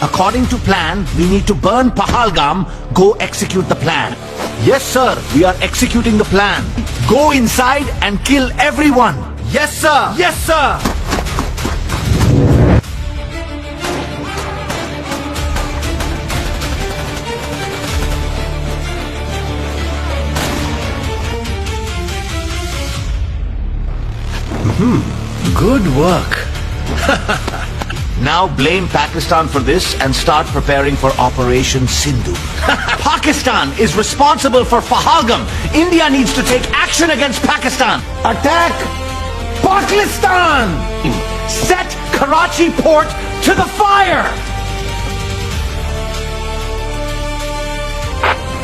According to plan, we need to burn Pahalgam. Go execute the plan. Yes, sir. We are executing the plan. Go inside and kill everyone. Yes, sir. Yes, sir. Good work. Now blame Pakistan for this and start preparing for Operation Sindhu. Pakistan is responsible for Pahalgam. India needs to take action against Pakistan. Attack Pakistan! Set Karachi port to the fire!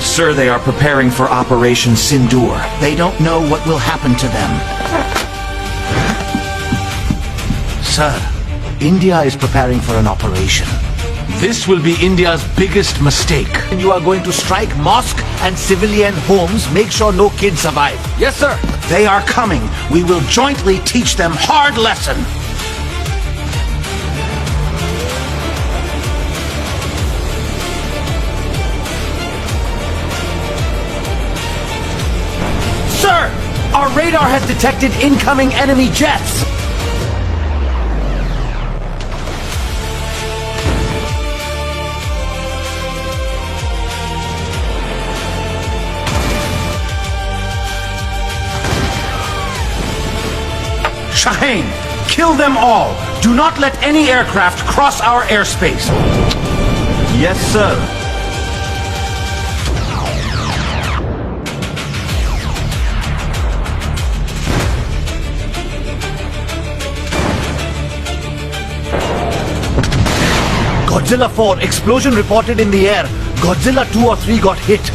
Sir, they are preparing for Operation Sindoor. They don't know what will happen to them. Sir, India is preparing for an operation. This will be India's biggest mistake. And you are going to strike mosque and civilian homes. Make sure no kids survive. Yes, sir. They are coming. We will jointly teach them hard lesson. Sir, our radar has detected incoming enemy jets. Shaheen, kill them all. Do not let any aircraft cross our airspace. Yes, sir. Godzilla 4, explosion reported in the air. Godzilla 2 or 3 got hit.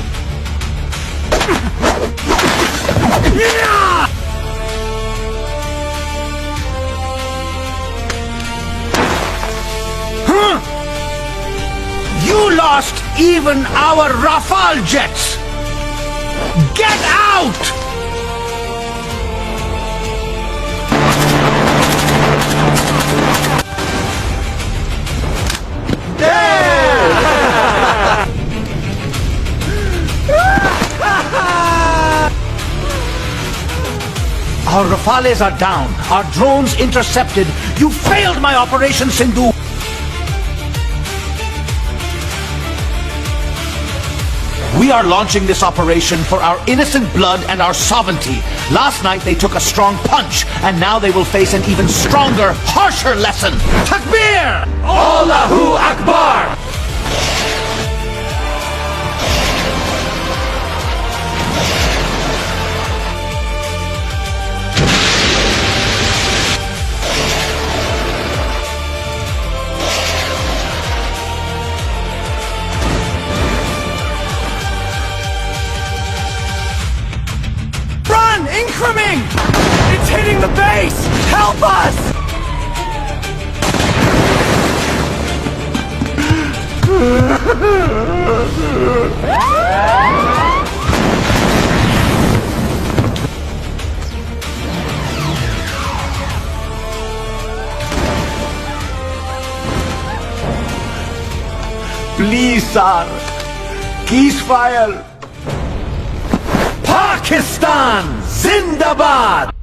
You lost even our Rafale jets! Get out! Our Rafales are down. Our drones intercepted. You failed my Operation Sindhu. We are launching this operation for our innocent blood and our sovereignty. Last night they took a strong punch, and now they will face an even stronger, harsher lesson. Takbir! Allahu Akbar! Incoming! It's hitting the base! Help us! Please, sir. Ceasefire. Pakistan! Zindabad!